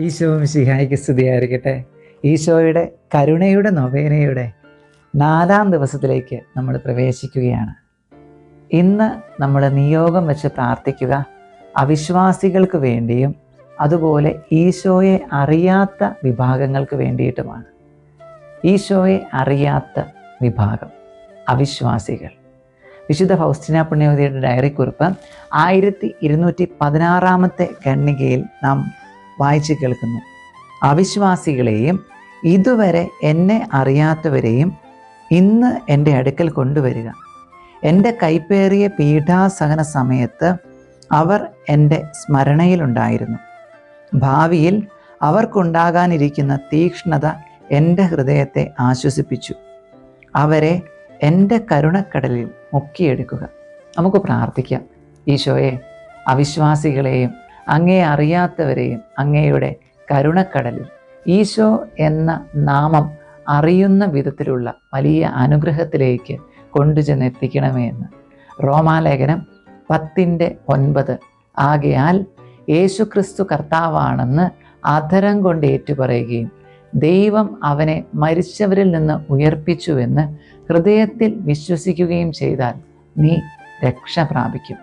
ഈശോ മിശിഹായ്ക്ക് സ്തുതിയായിരിക്കട്ടെ. ഈശോയുടെ കരുണയുടെ നൊവേനയുടെ 4-ാം ദിവസത്തിലേക്ക് നമ്മൾ പ്രവേശിക്കുകയാണ്. ഇന്ന് നമ്മൾ നിയോഗം വെച്ച് പ്രാർത്ഥിക്കുക അവിശ്വാസികൾക്ക് വേണ്ടിയും അതുപോലെ ഈശോയെ അറിയാത്ത വിഭാഗങ്ങൾക്ക് വേണ്ടിയിട്ടുമാണ്. ഈശോയെ അറിയാത്ത വിഭാഗം അവിശ്വാസികൾ. വിശുദ്ധ ഫൗസ്റ്റിന പുണ്യവതിയുടെ ഡയറി കുറിപ്പ് 1216 ഖണ്ഡികയിൽ നാം വായിച്ച് കേൾക്കുന്നു. അവിശ്വാസികളെയും ഇതുവരെ എന്നെ അറിയാത്തവരെയും ഇന്ന് എൻ്റെ അടുക്കൽ കൊണ്ടുവരിക. എൻ്റെ കൈപ്പേറിയ പീഠാസഹന സമയത്ത് അവർ എൻ്റെ സ്മരണയിലുണ്ടായിരുന്നു. ഭാവിയിൽ അവർക്കുണ്ടാകാനിരിക്കുന്ന തീക്ഷ്ണത എൻ്റെ ഹൃദയത്തെ ആശ്വസിപ്പിച്ചു. അവരെ എൻ്റെ കരുണക്കടലിൽ മുക്കിയെടുക്കുക. നമുക്ക് പ്രാർത്ഥിക്കാം. ഈശോയെ, അവിശ്വാസികളെയും അങ്ങേ അറിയാത്തവരെയും അങ്ങയുടെ കരുണക്കടലിൽ ഈശോ എന്ന നാമം അറിയുന്ന വിധത്തിലുള്ള വലിയ അനുഗ്രഹത്തിലേക്ക് കൊണ്ടുചെന്നെത്തിക്കണമേ എന്ന് റോമാലേഖനം 10:9. ആകയാൽ യേശുക്രിസ്തു കർത്താവാണെന്ന് അധരം കൊണ്ട് ഏറ്റുപറയുകയും ദൈവം അവനെ മരിച്ചവരിൽ നിന്ന് ഉയർപ്പിച്ചുവെന്ന് ഹൃദയത്തിൽ വിശ്വസിക്കുകയും ചെയ്താൽ നീ രക്ഷ പ്രാപിക്കും.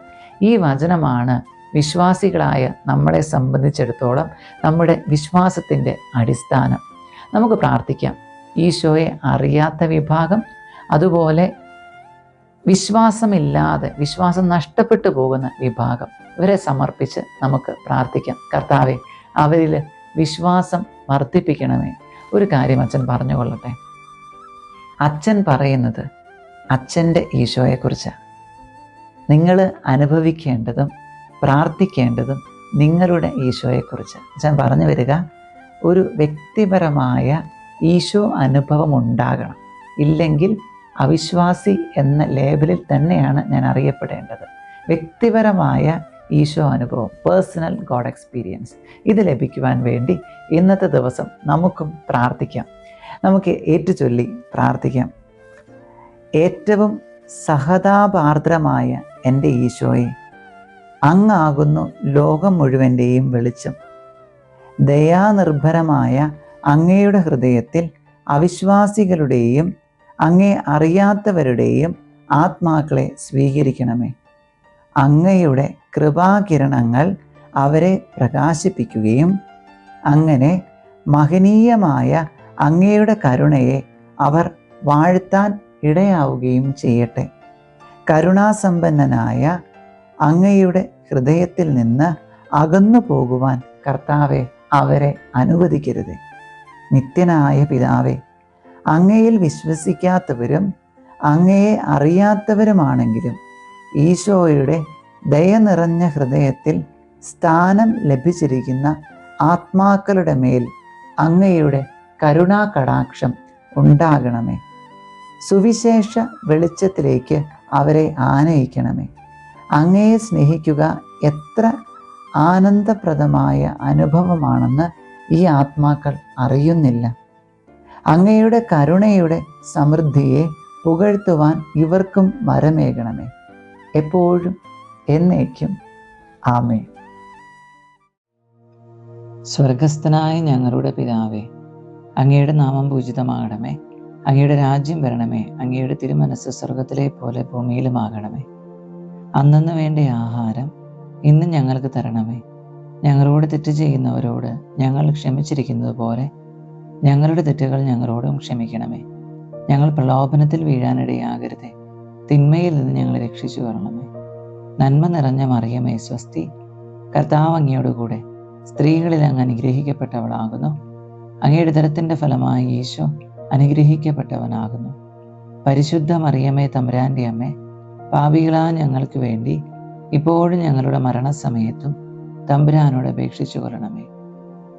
ഈ വചനമാണ് വിശ്വാസികളായ നമ്മളെ സംബന്ധിച്ചിടത്തോളം നമ്മുടെ വിശ്വാസത്തിൻ്റെ അടിസ്ഥാനം. നമുക്ക് പ്രാർത്ഥിക്കാം. ഈശോയെ അറിയാത്ത വിഭാഗം, അതുപോലെ വിശ്വാസം നഷ്ടപ്പെട്ടു പോകുന്ന വിഭാഗം, ഇവരെ സമർപ്പിച്ച് നമുക്ക് പ്രാർത്ഥിക്കാം. കർത്താവെ, അവരിൽ വിശ്വാസം വർദ്ധിപ്പിക്കണമേ. ഒരു കാര്യം അച്ഛൻ പറഞ്ഞുകൊള്ളട്ടെ. അച്ഛൻ പറയുന്നത് അച്ഛൻ്റെ ഈശോയെക്കുറിച്ചാണ്. നിങ്ങൾ അനുഭവിക്കേണ്ടതും പ്രാർത്ഥിക്കേണ്ടതും നിങ്ങളുടെ ഈശോയെക്കുറിച്ച്. അച്ഛൻ പറഞ്ഞു വരിക, ഒരു വ്യക്തിപരമായ ഈശോ അനുഭവം ഉണ്ടാകണം. ഇല്ലെങ്കിൽ അവിശ്വാസി എന്ന ലേബലിൽ തന്നെയാണ് ഞാൻ അറിയപ്പെടേണ്ടത്. വ്യക്തിപരമായ ഈശോ അനുഭവം, പേഴ്സണൽ ഗോഡ് എക്സ്പീരിയൻസ്, ഇത് ലഭിക്കുവാൻ വേണ്ടി ഇന്നത്തെ ദിവസം നമുക്കും പ്രാർത്ഥിക്കാം. നമുക്ക് ഏറ്റുചൊല്ലി പ്രാർത്ഥിക്കാം. ഏറ്റവും സഹതാപാർദ്രമായ എൻ്റെ ഈശോയെ, അങ്ങാകുന്നു ലോകം മുഴുവൻ്റെയും വെളിച്ചം. ദയാനിർഭരമായ അങ്ങയുടെ ഹൃദയത്തിൽ അവിശ്വാസികളുടെയും അങ്ങയെ അറിയാത്തവരുടെയും ആത്മാക്കളെ സ്വീകരിക്കണമേ. അങ്ങയുടെ കൃപാകിരണങ്ങൾ അവരെ പ്രകാശിപ്പിക്കുകയും അങ്ങനെ മഹനീയമായ അങ്ങയുടെ കരുണയെ അവർ വാഴ്ത്താൻ ഇടയാവുകയും ചെയ്യട്ടെ. കരുണാസമ്പന്നനായ അങ്ങയുടെ ഹൃദയത്തിൽ നിന്ന് അകന്നു പോകുവാൻ കർത്താവെ അവരെ അനുവദിക്കരുത്. നിത്യനായ പിതാവേ, അങ്ങയിൽ വിശ്വസിക്കാത്തവരും അങ്ങയെ അറിയാത്തവരുമാണെങ്കിലും ഈശോയുടെ ദയ നിറഞ്ഞ ഹൃദയത്തിൽ സ്ഥാനം ലഭിച്ചിരിക്കുന്ന ആത്മാക്കളുടെ മേൽ അങ്ങയുടെ കരുണാകടാക്ഷം ഉണ്ടാകണമേ. സുവിശേഷ വെളിച്ചത്തിലേക്ക് അവരെ ആനയിക്കണമേ. അങ്ങയെ സ്നേഹിക്കുക എത്ര ആനന്ദപ്രദമായ അനുഭവമാണെന്ന് ഈ ആത്മാക്കൾ അറിയുന്നില്ല. അങ്ങയുടെ കരുണയുടെ സമൃദ്ധിയെ പുകഴ്ത്തുവാൻ ഇവർക്കും വരമേകണമേ. എപ്പോഴും എന്നേക്കും ആമേൻ. സ്വർഗസ്ഥനായ ഞങ്ങളുടെ പിതാവേ, അങ്ങയുടെ നാമം പൂജിതമാകണമേ. അങ്ങയുടെ രാജ്യം വരണമേ. അങ്ങയുടെ തിരുമനസ്സ് സ്വർഗത്തിലെ പോലെ ഭൂമിയിലുമാകണമേ. അന്നന്ന് വേണ്ട ആഹാരം ഇന്ന് ഞങ്ങൾക്ക് തരണമേ. ഞങ്ങളോട് തെറ്റ് ചെയ്യുന്നവരോട് ഞങ്ങൾ ക്ഷമിച്ചിരിക്കുന്നത് പോലെ ഞങ്ങളുടെ തെറ്റുകൾ ഞങ്ങളോടും ക്ഷമിക്കണമേ. ഞങ്ങൾ പ്രലോഭനത്തിൽ വീഴാനിടയാകരുതേ. തിന്മയിൽ നിന്ന് ഞങ്ങളെ രക്ഷിച്ചു വരണമേ. നന്മ നിറഞ്ഞ മറിയമേ സ്വസ്തി, കർത്താവ് അങ്ങയോടുകൂടെ സ്ത്രീകളിൽ അങ്ങ് അനുഗ്രഹിക്കപ്പെട്ടവളാകുന്നു. അങ്ങയുടെ ഉദരത്തിൻ്റെ ഫലമായി ഈശോ അനുഗ്രഹിക്കപ്പെട്ടവനാകുന്നു. പരിശുദ്ധ മറിയമേ തമ്പുരാൻ്റെ അമ്മേ, പാപികളാ ഞങ്ങൾക്ക് വേണ്ടി ഇപ്പോഴും ഞങ്ങളുടെ മരണസമയത്തും തമ്പുരാനോട് അപേക്ഷിച്ചു കൊള്ളണമേ.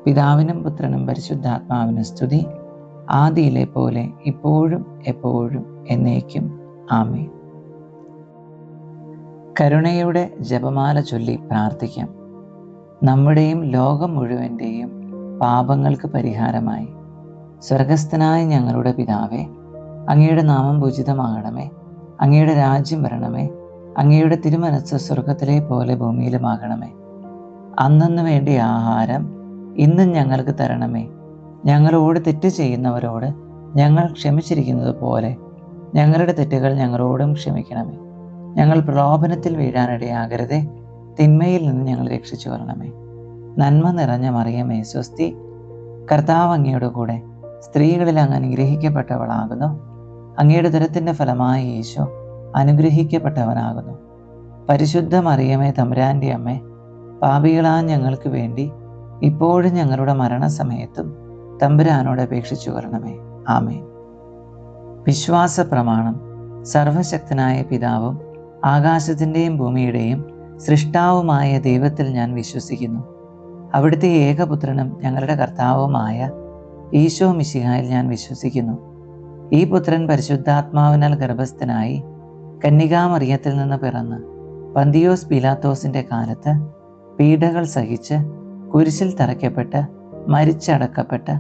പിതാവിനും പുത്രനും പരിശുദ്ധാത്മാവിനും സ്തുതി, ആദിയിലെ പോലെ ഇപ്പോഴും എപ്പോഴും എന്നേക്കും ആമേൻ. കരുണയുടെ ജപമാല ചൊല്ലി പ്രാർത്ഥിക്കാം. നമ്മുടെയും ലോകം മുഴുവൻ്റെയും പാപങ്ങൾക്ക് പരിഹാരമായി. സ്വർഗസ്ഥനായ ഞങ്ങളുടെ പിതാവേ, അങ്ങയുടെ നാമം പൂജിതമാകണമേ. അങ്ങയുടെ രാജ്യം വരണമേ. അങ്ങയുടെ തിരുമനസ്സ് സ്വർഗത്തിലെ പോലെ ഭൂമിയിലുമാകണമേ. അന്നന്ന് വേണ്ടിയ ആഹാരം ഇന്നും ഞങ്ങൾക്ക് തരണമേ. ഞങ്ങളോട് തെറ്റ് ചെയ്യുന്നവരോട് ഞങ്ങൾ ക്ഷമിച്ചിരിക്കുന്നത് പോലെ ഞങ്ങളുടെ തെറ്റുകൾ ഞങ്ങളോടും ക്ഷമിക്കണമേ. ഞങ്ങൾ പ്രലോഭനത്തിൽ വീഴാനിടയാകരുതേ, തിന്മയിൽ നിന്ന് ഞങ്ങൾ രക്ഷിച്ചു കൊള്ളണമേ. നന്മ നിറഞ്ഞ മറിയമേ, സ്വസ്തി. കർത്താവ് അങ്ങയുടെ കൂടെ സ്ത്രീകളിൽ അങ്ങ് അനുഗ്രഹിക്കപ്പെട്ടവളാകുന്നു. അങ്ങയുടെ ഉദരത്തിൻ്റെ ഫലമായ ഈശോ അനുഗ്രഹിക്കപ്പെട്ടവനാകുന്നു. പരിശുദ്ധ മറിയമേ, തമ്പുരാൻ്റെ അമ്മേ, പാപികളായ ഞങ്ങൾക്ക് വേണ്ടി ഇപ്പോഴും ഞങ്ങളുടെ മരണസമയത്തും തമ്പുരാനോട് അപേക്ഷിച്ചു കൊള്ളണമേ. ആമേൻ. വിശ്വാസ പ്രമാണം. സർവശക്തനായ പിതാവും ആകാശത്തിൻ്റെയും ഭൂമിയുടെയും സൃഷ്ടാവുമായ ദൈവത്തിൽ ഞാൻ വിശ്വസിക്കുന്നു. അവിടുത്തെ ഏകപുത്രനും ഞങ്ങളുടെ കർത്താവുമായ ഈശോ മിശിഹായിൽ ഞാൻ വിശ്വസിക്കുന്നു. ഈ പുത്രൻ പരിശുദ്ധാത്മാവിനാൽ ഗർഭസ്ഥനായി കന്യകാമറിയത്തിൽ നിന്ന് പിറന്ന് പന്തിയോസ് പീലാത്തോസിൻ്റെ കാലത്ത് പീഡകൾ സഹിച്ച് കുരിശിൽ തറയ്ക്കപ്പെട്ട് മരിച്ചടക്കപ്പെട്ട്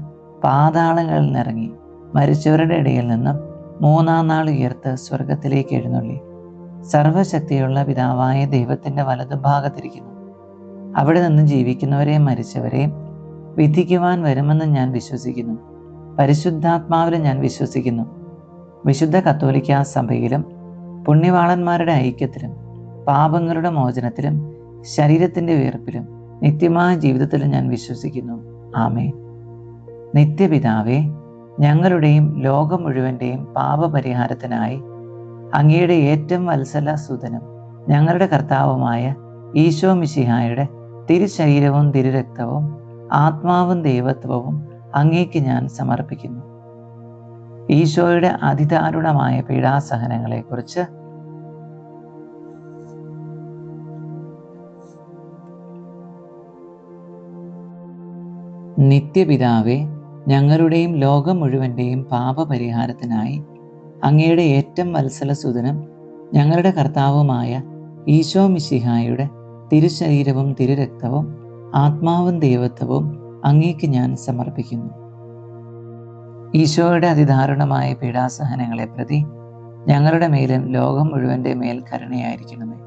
പാതാളങ്ങളിൽ നിറങ്ങി മരിച്ചവരുടെ ഇടയിൽ നിന്നും മൂന്നാം നാൾ ഉയർത്ത് സ്വർഗത്തിലേക്ക് എഴുന്നള്ളി സർവശക്തിയുള്ള പിതാവായ ദൈവത്തിൻ്റെ വലതുഭാഗത്തിരിക്കുന്നു. അവിടെ നിന്ന് ജീവിക്കുന്നവരെയും മരിച്ചവരെയും വിധിക്കുവാൻ വരുമെന്ന് ഞാൻ വിശ്വസിക്കുന്നു. പരിശുദ്ധാത്മാവിലും ഞാൻ വിശ്വസിക്കുന്നു. വിശുദ്ധ കത്തോലിക്കാ സഭയിലും പുണ്യവാളന്മാരുടെ ഐക്യത്തിലും പാപങ്ങളുടെ മോചനത്തിലും ശരീരത്തിൻ്റെ ഉയർപ്പിലും നിത്യമായ ജീവിതത്തിലും ഞാൻ വിശ്വസിക്കുന്നു. ആമേൻ. നിത്യപിതാവേ, ഞങ്ങളുടെയും ലോകം മുഴുവൻ്റെയും പാപപരിഹാരത്തിനായി അങ്ങയുടെ ഏറ്റവും വത്സല സുതനും ഞങ്ങളുടെ കർത്താവുമായ ഈശോ മിശിഹായുടെ തിരുശരീരവും തിരുരക്തവും ആത്മാവും ദൈവത്വവും അങ്ങേക്ക് ഞാൻ സമർപ്പിക്കുന്നു. ഈശോയുടെ അതിദാരുണമായ പീഡാസഹനങ്ങളെക്കുറിച്ച് നിത്യപിതാവേ, ഞങ്ങളുടെയും ലോകം മുഴുവൻ്റെയും പാപപരിഹാരത്തിനായി അങ്ങയുടെ ഏറ്റവും വത്സലസുതനും ഞങ്ങളുടെ കർത്താവുമായ ഈശോ മിശിഹായുടെ തിരുശരീരവും തിരുരക്തവും ആത്മാവും ദൈവത്വവും അങ്ങേക്ക് ഞാൻ സമർപ്പിക്കുന്നു. ഈശോയുടെ അതിദാരുണമായ പീഡാസഹനങ്ങളെ പ്രതി ഞങ്ങളുടെ മേലും ലോകം മുഴുവൻ്റെ മേൽ കരുണയായിരിക്കണമേ.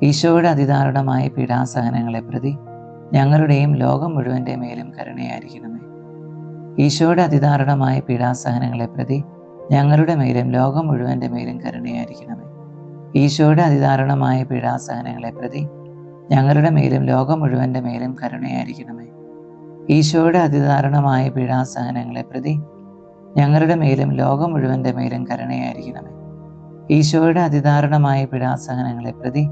ഈശോയുടെ അതിദാരുണമായ പീഡാസഹനങ്ങളെ പ്രതി ഞങ്ങളുടെയും ലോകം മുഴുവൻ്റെ മേലും കരുണയായിരിക്കണമേ. ഈശോയുടെ അതിദാരുണമായ പീഡാസഹനങ്ങളെ പ്രതി ഞങ്ങളുടെ മേലും ലോകം മുഴുവൻ്റെ മേലും കരുണയായിരിക്കണമേ. ഈശോയുടെ അതിദാരുണമായ പീഡാസഹനങ്ങളെ പ്രതി ഞങ്ങളുടെ മേലും ലോകം മുഴുവൻ്റെ മേലും കരുണയായിരിക്കണമേ. ഈശോയുടെ അതിദാരുണമായ പീഡാസഹനങ്ങളെ പ്രതി ഞങ്ങളുടെ മേലും ലോകം മുഴുവൻ്റെ മേലും കരുണയായിരിക്കണമേ. ഈശോയുടെ അതിദാരുണമായ പീഡാസഹനങ്ങളെ പ്രതി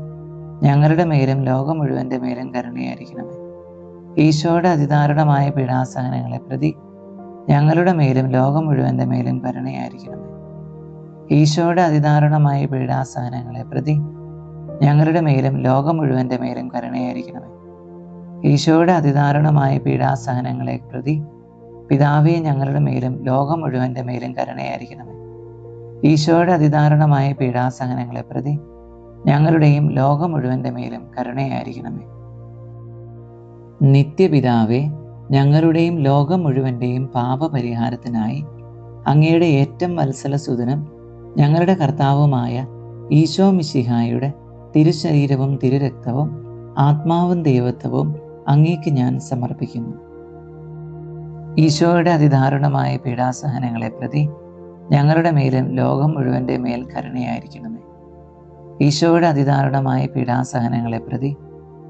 ഞങ്ങളുടെ മേലും ലോകം മുഴുവൻ്റെ മേലും കരുണയായിരിക്കണമേ. ഈശോയുടെ അതിദാരുണമായ പീഡാസഹനങ്ങളെ പ്രതി ഞങ്ങളുടെ മേലും ലോകം മുഴുവൻ്റെ മേലും കരുണയായിരിക്കണമേ. ഈശോയുടെ അതിദാരുണമായ പീഡാസഹനങ്ങളെ പ്രതി ഞങ്ങളുടെ മേലും ലോകം മുഴുവൻ്റെ മേലും കരുണയായിരിക്കണമേ. ഈശോയുടെ അതിദാരുണമായ പീഡാസഹനങ്ങളെ പ്രതി പിതാവേ, ഞങ്ങളുടെ മേലും ലോകം മുഴുവൻ്റെ മേലും കരുണയായിരിക്കണമേ. ഈശോയുടെ അതിദാരുണമായ പീഡാസഹനങ്ങളെ പ്രതി ഞങ്ങളുടെയും ലോകം മുഴുവൻ്റെ മേലും കരുണയായിരിക്കണമേ. നിത്യപിതാവേ, ഞങ്ങളുടെയും ലോകം മുഴുവൻ്റെയും പാപപരിഹാരത്തിനായി അങ്ങയുടെ ഏറ്റവും വത്സലസുതനും ഞങ്ങളുടെ കർത്താവുമായ ഈശോ മിശിഹായുടെ തിരുശരീരവും തിരുരക്തവും ആത്മാവും ദൈവത്വവും അങ്ങേക്ക് ഞാൻ സമർപ്പിക്കുന്നു. ഈശോയുടെ അതിദാരുണമായ പീഡാസഹനങ്ങളെ പ്രതി ഞങ്ങളുടെ മേലും ലോകം മുഴുവൻ്റെ മേൽ കരുണയായിരിക്കണമേ. ഈശോയുടെ അതിദാരുണമായ പീഡാസഹനങ്ങളെ പ്രതി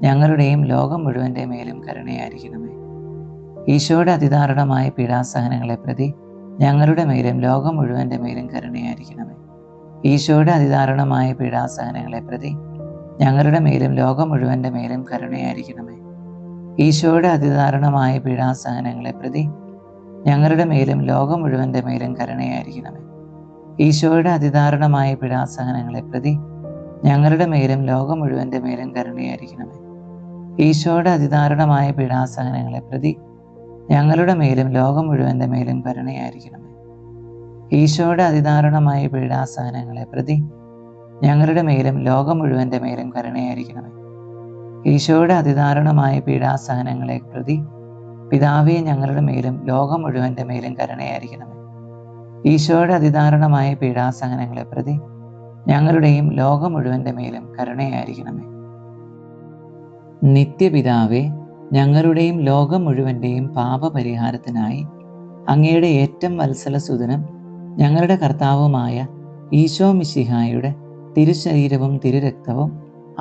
ഞങ്ങളുടെയും ലോകം മുഴുവൻ്റെ മേലും കരുണയായിരിക്കണമേ. ഈശോയുടെ അതിദാരുണമായ പീഡാസഹനങ്ങളെ പ്രതി ഞങ്ങളുടെ മേലും ലോകം മുഴുവൻ്റെ മേലും കരുണയായിരിക്കണമേ. ഈശോയുടെ അതിദാരുണമായ പീഡാസഹനങ്ങളെ പ്രതി ഞങ്ങളുടെ മേലും ലോകം മുഴുവൻ്റെ മേലും കരുണയായിരിക്കണമേ. ഈശോയുടെ അതിദാരുണമായ പീഡാസഹനങ്ങളെ പ്രതി ഞങ്ങളുടെ മേലും ലോകം മുഴുവൻ്റെ മേലും കരുണയായിരിക്കണമേ. ഈശോയുടെ അതിദാരുണമായ പീഡാസഹനങ്ങളെ പ്രതി ഞങ്ങളുടെ മേലും ലോകം മുഴുവൻ്റെ മേലും കരുണയായിരിക്കണമേ. ഈശോയുടെ അതിദാരുണമായ പീഡാസഹനങ്ങളെ പ്രതി ഞങ്ങളുടെ മേലും ലോകം മുഴുവൻ്റെ മേലും കരുണയായിരിക്കണമേ. ഈശോയുടെ അതിദാരുണമായ പീഡാസഹനങ്ങളെ പ്രതി ഞങ്ങളുടെ മേലും ലോകം മുഴുവൻ്റെ മേലും കരുണയായിരിക്കണമേ. ഈശോയുടെ അതിദാരുണമായ പീഡാസഹനങ്ങളെ പ്രതി പിതാവേ, ഞങ്ങളുടെ മേലും ലോകം മുഴുവൻ്റെ മേലും കരുണയായിരിക്കണമേ. ഈശോയുടെ അതിദാരുണമായ പീഡാസഹനങ്ങളെ പ്രതി ഞങ്ങളുടെയും ലോകം മുഴുവൻ്റെ മേലും കരുണയായിരിക്കണമേ. നിത്യപിതാവേ, ഞങ്ങളുടെയും ലോകം മുഴുവൻ്റെയും പാപപരിഹാരത്തിനായി അങ്ങയുടെ ഏറ്റവും വത്സലസുതനും ഞങ്ങളുടെ കർത്താവുമായ ഈശോ മിശിഹായുടെ തിരുശരീരവും തിരുരക്തവും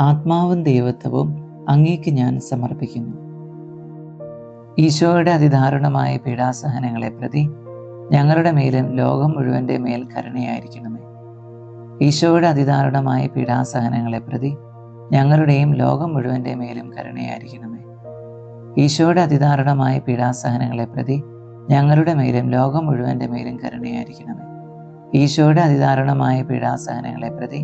ആത്മാവും ദൈവത്വവും അങ്ങേക്ക് ഞാൻ സമർപ്പിക്കുന്നു. ഈശോയുടെ അതിദാരുണമായ പീഡാസഹനങ്ങളെ പ്രതി ഞങ്ങളുടെ മേലും ലോകം മുഴുവൻ്റെ മേൽ കരുണയായിരിക്കണമേ. ഈശോയുടെ അതിദാരുണമായ പീഡാസഹനങ്ങളെ പ്രതി ഞങ്ങളുടെയും ലോകം മുഴുവൻ്റെ മേലും കരുണയായിരിക്കണമേ. ഈശോയുടെ അതിദാരുണമായ പീഡാസഹനങ്ങളെ പ്രതി ഞങ്ങളുടെ മേലും ലോകം മുഴുവൻ്റെ മേലും കരുണയായിരിക്കണമേ. ഈശോയുടെ അതിദാരുണമായ പീഡാസഹനങ്ങളെ പ്രതി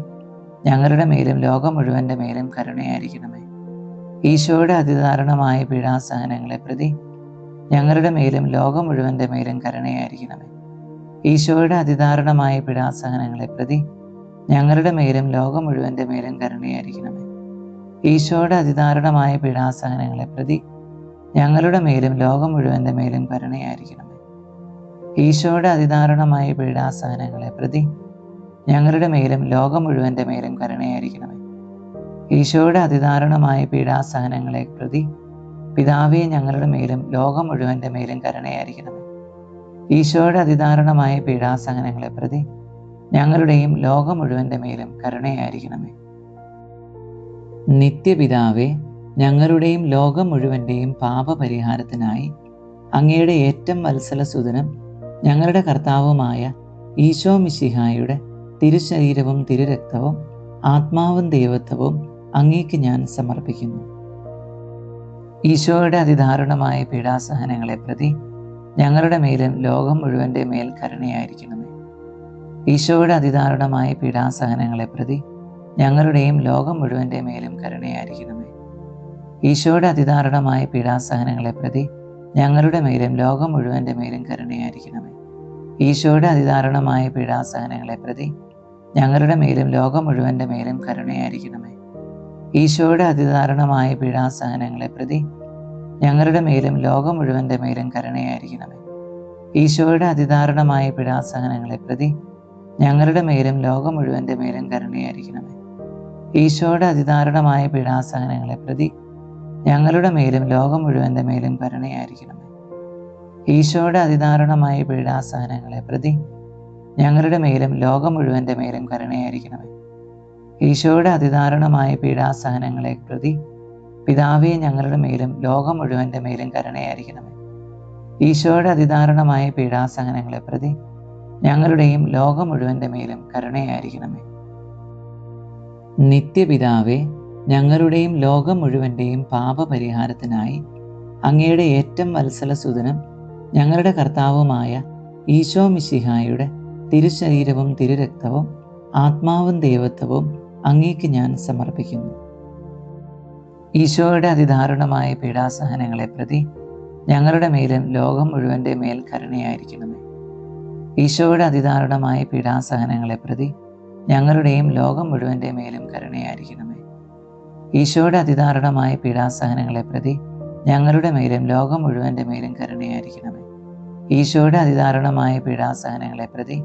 ഞങ്ങളുടെ മേലും ലോകം മുഴുവൻ്റെ മേലും കരുണയായിരിക്കണമേ. ഈശോയുടെ അതിദാരുണമായ പീഡാസഹനങ്ങളെ പ്രതി ഞങ്ങളുടെ മേലും ലോകം മുഴുവൻ്റെ മേലും കരുണയായിരിക്കണമേ. ഈശോയുടെ അതിദാരുണമായ പീഡാസഹനങ്ങളെ പ്രതി ഞങ്ങളുടെ മേലും ലോകം മുഴുവൻ്റെ മേലും കരുണയായിരിക്കണമേ. ഈശോയുടെ അതിദാരുണമായ പീഡാസഹനങ്ങളെ പ്രതി ഞങ്ങളുടെ മേലും ലോകം മുഴുവൻ്റെ മേലും കരുണയായിരിക്കണമേ. ഈശോയുടെ അതിദാരുണമായ പീഡാസഹനങ്ങളെ പ്രതി ഞങ്ങളുടെ മേലും ലോകം മുഴുവൻ്റെ മേലും കരുണയായിരിക്കണമേ. ഈശോയുടെ അതിദാരുണമായ പീഡാസഹനങ്ങളെ പ്രതി പിതാവേ ഞങ്ങളുടെ മേലും ലോകം മുഴുവൻ്റെ മേലും കരുണയായിരിക്കണമേ. ഈശോയുടെ അതിദാരുണമായ പീഡാസഹനങ്ങളെ പ്രതി ഞങ്ങളുടെയും ലോകം മുഴുവൻ്റെ മേലും കരുണയായിരിക്കണമേ. നിത്യപിതാവേ, ഞങ്ങളുടെയും ലോകം മുഴുവൻ്റെയും പാപപരിഹാരത്തിനായി അങ്ങയുടെ ഏറ്റവും വത്സലസുതനും ഞങ്ങളുടെ കർത്താവുമായ ഈശോ മിശിഹായുടെ തിരുശരീരവും തിരുരക്തവും ആത്മാവും ദൈവത്വവും അങ്ങേക്ക് ഞാൻ സമർപ്പിക്കുന്നു. ഈശോയുടെ അതിദാരുണമായ പീഡാസഹനങ്ങളെ പ്രതി ഞങ്ങളുടെ മേലും ലോകം മുഴുവൻ്റെ മേൽ കരുണയായിരിക്കണമേ. ഈശോയുടെ അതിദാരുണമായ പീഡാസഹനങ്ങളെ പ്രതി ഞങ്ങളുടെയും ലോകം മുഴുവൻ്റെ മേലും കരുണയായിരിക്കണമേ. ഈശോയുടെ അതിദാരുണമായ പീഡാസഹനങ്ങളെ പ്രതി ഞങ്ങളുടെ മേലും ലോകം മുഴുവൻ്റെ മേലും കരുണയായിരിക്കണമേ. ഈശോയുടെ അതിദാരുണമായ പീഡാസഹനങ്ങളെ പ്രതി ഞങ്ങളുടെ മേലും ലോകം മുഴുവൻ്റെ മേലും കരുണയായിരിക്കണമേ. ഈശോയുടെ അതിദാരുണമായ പീഡാസഹനങ്ങളെ പ്രതി ഞങ്ങളുടെ മേലും ലോകം മുഴുവൻ്റെ മേലും കരുണയായിരിക്കണമേ. ഈശോയുടെ അതിദാരുണമായ പീഡാസഹനങ്ങളെ പ്രതി ഞങ്ങളുടെ മേലും ലോകം മുഴുവൻ്റെ മേലും കരുണയായിരിക്കണമേ. ഈശോയുടെ അതിദാരുണമായ പീഡാസഹനങ്ങളെ പ്രതി ഞങ്ങളുടെ മേലും ലോകം മുഴുവൻ്റെ മേലും കരുണയായിരിക്കണമേ. ഈശോയുടെ അതിദാരുണമായ പീഡാസഹനങ്ങളെ പ്രതി ഞങ്ങളുടെ മേലും ലോകം മുഴുവൻ്റെ മേലും കരുണയായിരിക്കണമേ. ഈശോയുടെ അതിദാരുണമായ പീഡാസഹനങ്ങളെ പ്രതി പിതാവേ ഞങ്ങളുടെ മേലും ലോകം മുഴുവൻ്റെ മേലും കരുണയായിരിക്കണമേ. ഈശോയുടെ അതിദാരുണമായ പീഡാസഹനങ്ങളെ പ്രതി ഞങ്ങളുടെയും ലോകം മുഴുവൻ്റെ മേലും കരുണയായിരിക്കണമേ. നിത്യപിതാവേ, ഞങ്ങളുടെയും ലോകം മുഴുവൻ്റെയും പാപപരിഹാരത്തിനായി അങ്ങയുടെ ഏറ്റവും വത്സലസുതനും ഞങ്ങളുടെ കർത്താവുമായ ഈശോ മിശിഹായുടെ തിരുശരീരവും തിരുരക്തവും ആത്മാവും ദൈവത്വവും അങ്ങേക്ക് ഞാൻ സമർപ്പിക്കുന്നു. ഈശോയുടെ അതിദാരുണമായ പീഡാസഹനങ്ങളെ പ്രതി ഞങ്ങളുടെ മേലും ലോകം മുഴുവൻ്റെ മേൽ കരുണയായിരിക്കണമേ. ഈശോയുടെ അതിദാരുണമായ പീഡാസഹനങ്ങളെ പ്രതി ഞങ്ങളുടെയും ലോകം മുഴുവൻ്റെ മേലും കരുണയായിരിക്കണമേ. ഈശോയുടെ അതിദാരുണമായ പീഡാസഹനങ്ങളെ പ്രതി ഞങ്ങളുടെ മേലും ലോകം മുഴുവൻ്റെ മേലും കരുണയായിരിക്കണമേ. ഈശോയുടെ അതിദാരുണമായ പീഡാസഹനങ്ങളെ പ്രതി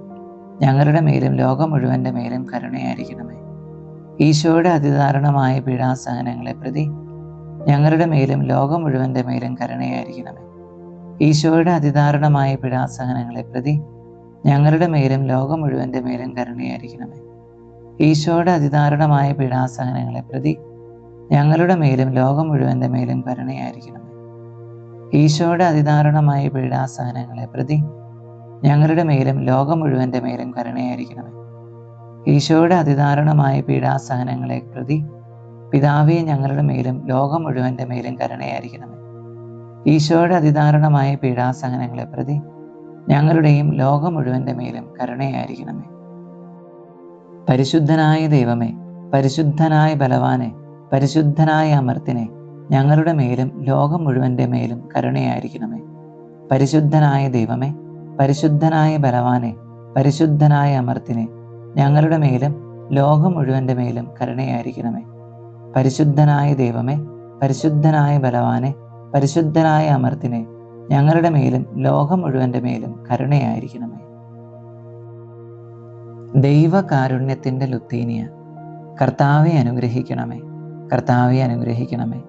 ഞങ്ങളുടെ മേലും ലോകം മുഴുവൻ്റെ മേലും കരുണയായിരിക്കണമേ. ഈശോയുടെ അതിദാരുണമായ പീഡാസഹനങ്ങളെ പ്രതി ഞങ്ങളുടെ മേലും ലോകം മുഴുവൻ്റെ മേലും കരുണയായിരിക്കണമേ. ഈശോയുടെ അതിദാരുണമായ പീഡാസഹനങ്ങളെ പ്രതി ഞങ്ങളുടെ മേലും ലോകം മുഴുവൻ്റെ മേലും കരുണയായിരിക്കണമേ. ഈശോയുടെ അതിദാരുണമായ പീഡാസഹനങ്ങളെ പ്രതി ഞങ്ങളുടെ മേലും ലോകം മുഴുവൻ്റെ മേലും കരുണയായിരിക്കണമേ. ഈശോയുടെ അതിദാരുണമായ പീഡാസഹനങ്ങളെ പ്രതി ഞങ്ങളുടെ മേലും ലോകം മുഴുവൻ്റെ മേലും കരുണയായിരിക്കണമേ. ഈശോയുടെ അതിദാരുണമായ പീഡാസഹനങ്ങളെ പ്രതി പിതാവേ ഞങ്ങളുടെ മേലും ലോകം മുഴുവൻ്റെ മേലും കരുണയായിരിക്കണമേ. ഈശോയുടെ അതിദാരുണമായ പീഡാസഹനങ്ങളെ പ്രതി ഞങ്ങളുടെയും ലോകം മുഴുവൻ്റെ മേലും കരുണയായിരിക്കണമേ. പരിശുദ്ധനായ ദൈവമേ, പരിശുദ്ധനായ ബലവാനെ, പരിശുദ്ധനായ അമർത്തിനെ, ഞങ്ങളുടെ മേലും ലോകം മുഴുവൻ്റെ മേലും കരുണയായിരിക്കണമേ. പരിശുദ്ധനായ ദൈവമേ, പരിശുദ്ധനായ ബലവാനെ, പരിശുദ്ധനായ അമർത്തിനെ, ഞങ്ങളുടെ മേലും ലോകം മുഴുവൻ്റെ മേലും കരുണയായിരിക്കണമേ. പരിശുദ്ധനായ ദൈവമേ, പരിശുദ്ധനായ ബലവാനെ, പരിശുദ്ധനായ അമർത്തിനെ, ഞങ്ങളുടെ മേലും ലോകം മുഴുവൻ്റെ മേലും കരുണയായിരിക്കണമേ. ദൈവകാരുണ്യത്തിൻ്റെ ലുത്തീനിയ. കർത്താവെ അനുഗ്രഹിക്കണമേ, കർത്താവെ അനുഗ്രഹിക്കണമേ,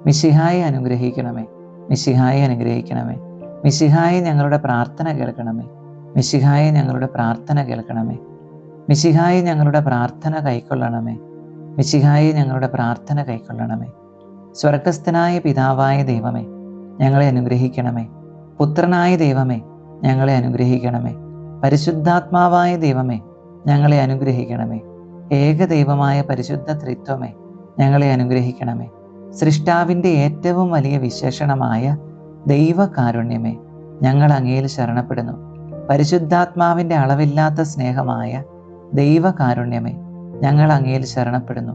മിശിഹായെ അനുഗ്രഹിക്കണമേ. മിശിഹായെ അനുഗ്രഹിക്കണമേ. മിശിഹായെ ഞങ്ങളുടെ പ്രാർത്ഥന കേൾക്കണമേ. മിശിഹായെ ഞങ്ങളുടെ പ്രാർത്ഥന കേൾക്കണമേ. മിശിഹായെ ഞങ്ങളുടെ പ്രാർത്ഥന കൈക്കൊള്ളണമേ. മിശിഹായെ ഞങ്ങളുടെ പ്രാർത്ഥന കൈക്കൊള്ളണമേ. സ്വർഗസ്ഥനായ പിതാവായ ദൈവമേ, ഞങ്ങളെ അനുഗ്രഹിക്കണമേ. പുത്രനായ ദൈവമേ, ഞങ്ങളെ അനുഗ്രഹിക്കണമേ. പരിശുദ്ധാത്മാവായ ദൈവമേ, ഞങ്ങളെ അനുഗ്രഹിക്കണമേ. ഏകദൈവമായ പരിശുദ്ധ ത്രിത്വമേ, ഞങ്ങളെ അനുഗ്രഹിക്കണമേ. സൃഷ്ടാവിൻ്റെ ഏറ്റവും വലിയ വിശേഷണമായ ദൈവകാരുണ്യമേ, ഞങ്ങൾ അങ്ങയിൽ ശരണപ്പെടുന്നു. പരിശുദ്ധാത്മാവിൻ്റെ അളവില്ലാത്ത സ്നേഹമായ ദൈവകാരുണ്യമേ, ഞങ്ങൾ അങ്ങയിൽ ശരണപ്പെടുന്നു.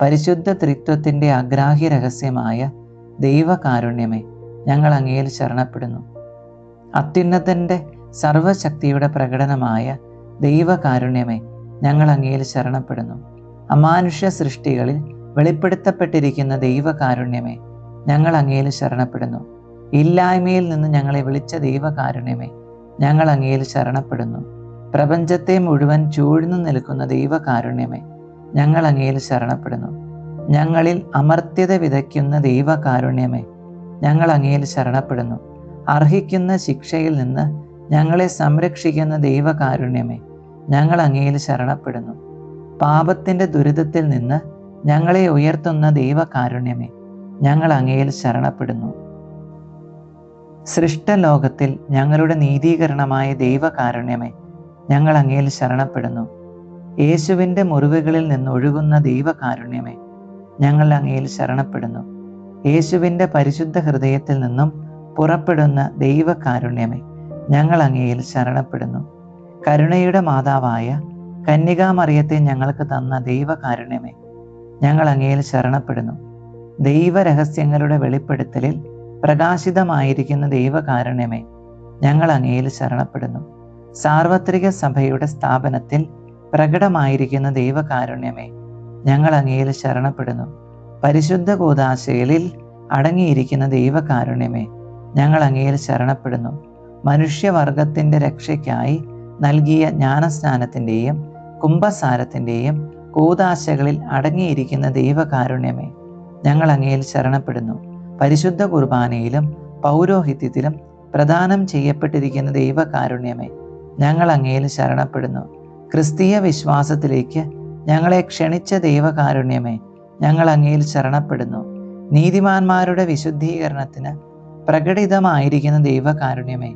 പരിശുദ്ധ ത്രിത്വത്തിൻ്റെ അഗ്രാഹ്യ രഹസ്യമായ ദൈവകാരുണ്യമേ, ഞങ്ങൾ അങ്ങയിൽ ശരണപ്പെടുന്നു. അത്യുന്നതൻ്റെ സർവശക്തിയുടെ പ്രകടനമായ ദൈവകാരുണ്യമേ, ഞങ്ങൾ അങ്ങയിൽ ശരണപ്പെടുന്നു. അമാനുഷ്യ സൃഷ്ടികളിൽ വെളിപ്പെടുത്തപ്പെട്ടിരിക്കുന്ന ദൈവകാരുണ്യമേ, ഞങ്ങൾ അങ്ങയിൽ ശരണപ്പെടുന്നു. ഇല്ലായ്മയിൽ നിന്ന് ഞങ്ങളെ വിളിച്ച ദൈവകാരുണ്യമേ, ഞങ്ങൾ അങ്ങയിൽ ശരണപ്പെടുന്നു. പ്രപഞ്ചത്തെ മുഴുവൻ ചൂഴ്ന്നു നിൽക്കുന്ന ദൈവകാരുണ്യമേ, ഞങ്ങൾ അങ്ങയിൽ ശരണപ്പെടുന്നു. ഞങ്ങളിൽ അമർത്യത വിതയ്ക്കുന്ന ദൈവകാരുണ്യമേ, ഞങ്ങൾ അങ്ങയിൽ ശരണപ്പെടുന്നു. അർഹിക്കുന്ന ശിക്ഷയിൽ നിന്ന് ഞങ്ങളെ സംരക്ഷിക്കുന്ന ദൈവകാരുണ്യമേ, ഞങ്ങൾ അങ്ങയിൽ ശരണപ്പെടുന്നു. പാപത്തിൻ്റെ ദുരിതത്തിൽ നിന്ന് ഞങ്ങളെ ഉയർത്തുന്ന ദൈവകാരുണ്യമേ, ഞങ്ങൾ അങ്ങയിൽ ശരണപ്പെടുന്നു. സൃഷ്ടലോകത്തിൽ ഞങ്ങളുടെ നീതീകരണമായ ദൈവകാരുണ്യമേ, ഞങ്ങൾ അങ്ങയിൽ ശരണപ്പെടുന്നു. യേശുവിൻ്റെ മുറിവുകളിൽ നിന്ന് ഒഴുകുന്ന ദൈവകാരുണ്യമേ, ഞങ്ങൾ അങ്ങയിൽ ശരണപ്പെടുന്നു. യേശുവിൻ്റെ പരിശുദ്ധ ഹൃദയത്തിൽ നിന്നും പുറപ്പെടുന്ന ദൈവകാരുണ്യമേ, ഞങ്ങൾ അങ്ങയിൽ ശരണപ്പെടുന്നു. കരുണയുടെ മാതാവായ കന്യകാമറിയത്തെ ഞങ്ങൾക്ക് തന്ന ദൈവകാരുണ്യമേ, ഞങ്ങൾ അങ്ങയിൽ ശരണപ്പെടുന്നു. ദൈവരഹസ്യങ്ങളുടെ വെളിപ്പെടുത്തലിൽ പ്രകാശിതമായിരിക്കുന്ന ദൈവകാരുണ്യമേ, ഞങ്ങൾ അങ്ങയിൽ ശരണപ്പെടുന്നു. സാർവത്രിക സഭയുടെ സ്ഥാപനത്തിൽ പ്രകടമായിരിക്കുന്ന ദൈവകാരുണ്യമേ, ഞങ്ങൾ അങ്ങയിൽ ശരണപ്പെടുന്നു. പരിശുദ്ധ കൂദാശകളിൽ അടങ്ങിയിരിക്കുന്ന ദൈവകാരുണ്യമേ, ഞങ്ങൾ അങ്ങയിൽ ശരണപ്പെടുന്നു. മനുഷ്യവർഗത്തിൻ്റെ രക്ഷയ്ക്കായി നൽകിയ ജ്ഞാനസ്നാനത്തിൻ്റെയും കുംഭസാരത്തിൻ്റെയും കൂദാശകളിൽ അടങ്ങിയിരിക്കുന്ന ദൈവകാരുണ്യമേ, ഞങ്ങൾ അങ്ങയിൽ ശരണപ്പെടുന്നു. പരിശുദ്ധ കുർബാനയിലും പൗരോഹിത്യത്തിലും പ്രദാനം ചെയ്യപ്പെട്ടിരിക്കുന്ന ദൈവകാരുണ്യമേ, ഞങ്ങൾ അങ്ങയിൽ ശരണപ്പെടുന്നു. ക്രിസ്തീയ വിശ്വാസത്തിലേക്ക് ഞങ്ങളെ ക്ഷണിച്ച ദൈവകാരുണ്യമേ, ഞങ്ങൾ അങ്ങയിൽ ശരണപ്പെടുന്നു. നീതിമാന്മാരുടെ വിശുദ്ധീകരണത്തിന് പ്രകടിതമായിരിക്കുന്ന ദൈവകാരുണ്യമേ,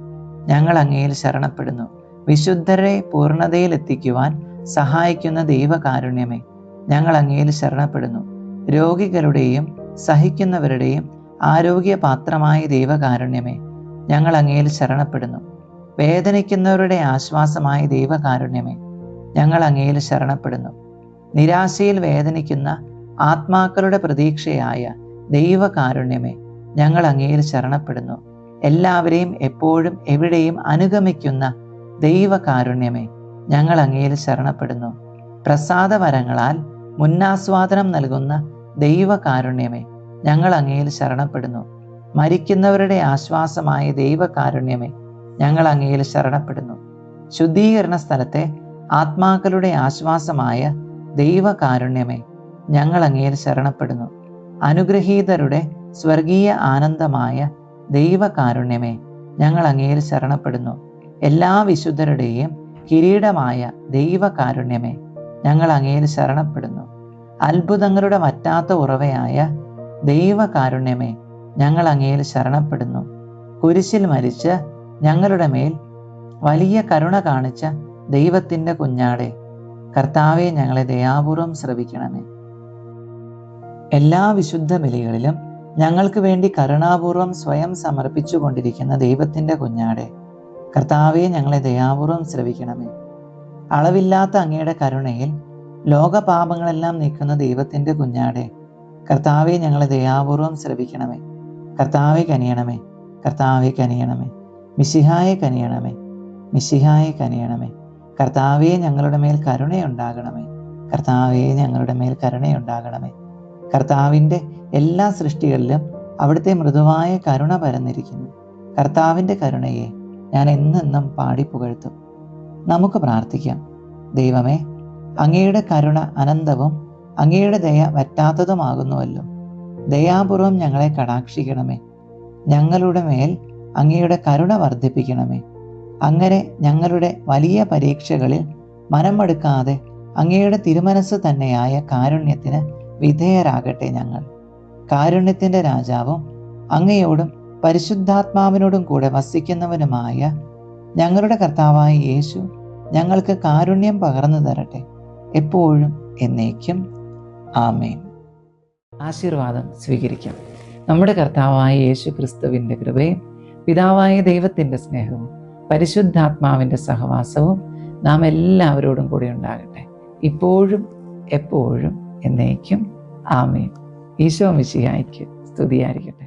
ഞങ്ങൾ അങ്ങയിൽ ശരണപ്പെടുന്നു. വിശുദ്ധരെ പൂർണ്ണതയിൽ എത്തിക്കുവാൻ സഹായിക്കുന്ന ദൈവകാരുണ്യമേ, ഞങ്ങൾ അങ്ങയിൽ ശരണപ്പെടുന്നു. രോഗികളുടെയും സഹിക്കുന്നവരുടെയും ആരോഗ്യപാത്രമായ ദൈവകാരുണ്യമേ, ഞങ്ങൾ അങ്ങയിൽ ശരണപ്പെടുന്നു. വേദനിക്കുന്നവരുടെ ആശ്വാസമായ ദൈവകാരുണ്യമേ, ഞങ്ങൾ അങ്ങയിൽ ശരണപ്പെടുന്നു. നിരാശയിൽ വേദനിക്കുന്ന ആത്മാക്കളുടെ പ്രതീക്ഷയായ ദൈവകാരുണ്യമേ, ഞങ്ങൾ അങ്ങയിൽ ശരണപ്പെടുന്നു. എല്ലാവരെയും എപ്പോഴും എവിടെയും അനുഗമിക്കുന്ന ദൈവകാരുണ്യമേ, ഞങ്ങൾ അങ്ങയിൽ ശരണപ്പെടുന്നു. പ്രസാദവരങ്ങളാൽ മുന്നാസ്വാദനം നൽകുന്ന ദൈവകാരുണ്യമേ, ഞങ്ങൾ അങ്ങയിൽ ശരണപ്പെടുന്നു. മരിക്കുന്നവരുടെ ആശ്വാസമായ ദൈവകാരുണ്യമേ, ഞങ്ങൾ അങ്ങയിൽ ശരണപ്പെടുന്നു. ശുദ്ധീകരണ സ്ഥലത്തെ ആത്മാക്കളുടെ ആശ്വാസമായ ദൈവകാരുണ്യമേ, ഞങ്ങൾ അങ്ങയിൽ ശരണപ്പെടുന്നു. അനുഗ്രഹീതരുടെ സ്വർഗീയ ആനന്ദമായ ദൈവകാരുണ്യമേ, ഞങ്ങൾ അങ്ങയിൽ ശരണപ്പെടുന്നു. എല്ലാ വിശുദ്ധരുടെയും കിരീടമായ ദൈവകാരുണ്യമേ, ഞങ്ങൾ അങ്ങയിൽ ശരണപ്പെടുന്നു. അത്ഭുതങ്ങളുടെ വറ്റാത്ത ഉറവയായ ദൈവകാരുണ്യമേ, ഞങ്ങൾ അങ്ങയിൽ ശരണപ്പെടുന്നു. കുരിശിൽ മരിച്ച് ഞങ്ങളുടെ മേൽ വലിയ കരുണ കാണിച്ച ദൈവത്തിൻ്റെ കുഞ്ഞാടെ, കർത്താവെ, ഞങ്ങളെ ദയാപൂർവം ശ്രവിക്കണമേ. എല്ലാ വിശുദ്ധ ബലികളിലും ഞങ്ങൾക്ക് വേണ്ടി കരുണാപൂർവം സ്വയം സമർപ്പിച്ചു കൊണ്ടിരിക്കുന്ന ദൈവത്തിൻ്റെ കുഞ്ഞാടെ, കർത്താവെ, ഞങ്ങളെ ദയാപൂർവം ശ്രവിക്കണമേ. അളവില്ലാത്ത അങ്ങയുടെ കരുണയിൽ ലോകപാപങ്ങളെല്ലാം നീക്കുന്ന ദൈവത്തിൻ്റെ കുഞ്ഞാടെ, കർത്താവെ, ഞങ്ങളെ ദയാപൂർവം ശ്രവിക്കണമേ. കർത്താവെ കനിയണമേ, കർത്താവെ കനിയണമേ. മിശിഹായെ കനിയണമേ, മിശിഹായെ കനിയണമേ. കർത്താവെ, ഞങ്ങളുടെ മേൽ കരുണയുണ്ടാകണമേ. കർത്താവെ, ഞങ്ങളുടെ മേൽ കരുണയുണ്ടാകണമേ. കർത്താവിൻ്റെ എല്ലാ സൃഷ്ടികളിലും അവിടുത്തെ മൃദുവായ കരുണ പരന്നിരിക്കുന്നു. കർത്താവിൻ്റെ കരുണയെ ഞാൻ എന്നെന്നും പാടിപ്പുകഴ്ത്തും. നമുക്ക് പ്രാർത്ഥിക്കാം. ദൈവമേ, അങ്ങയുടെ കരുണ അനന്തവും അങ്ങയുടെ ദയ വറ്റാത്തതുമാകുന്നുവല്ലോ. ദയാപൂർവം ഞങ്ങളെ കടാക്ഷിക്കണമേ. ഞങ്ങളുടെ മേൽ അങ്ങയുടെ കരുണ വർദ്ധിപ്പിക്കണമേ. അങ്ങനെ ഞങ്ങളുടെ വലിയ പരീക്ഷകളിൽ മനമടുക്കാതെ അങ്ങയുടെ തിരുമനസ് തന്നെയായ കാരുണ്യത്തിന് വിധേയരാകട്ടെ. ഞങ്ങൾ കാരുണ്യത്തിൻ്റെ രാജാവും അങ്ങയോടും പരിശുദ്ധാത്മാവിനോടും കൂടെ വസിക്കുന്നവനുമായ ഞങ്ങളുടെ കർത്താവായ യേശു ഞങ്ങൾക്ക് കാരുണ്യം പകർന്നു തരട്ടെ, എപ്പോഴും എന്നേക്കും. ആമേൻ. ആശീർവാദം സ്വീകരിക്കാം. നമ്മുടെ കർത്താവായ യേശു ക്രിസ്തുവിൻ്റെ കൃപയും പിതാവായ ദൈവത്തിൻ്റെ സ്നേഹവും പരിശുദ്ധാത്മാവിൻ്റെ സഹവാസവും നാം എല്ലാവരോടും കൂടി ഉണ്ടാകട്ടെ, ഇപ്പോഴും എപ്പോഴും എന്നേക്കും. ആമേൻ. ഈശോ മിശിഹായ്ക്ക് സ്തുതിയായിരിക്കട്ടെ.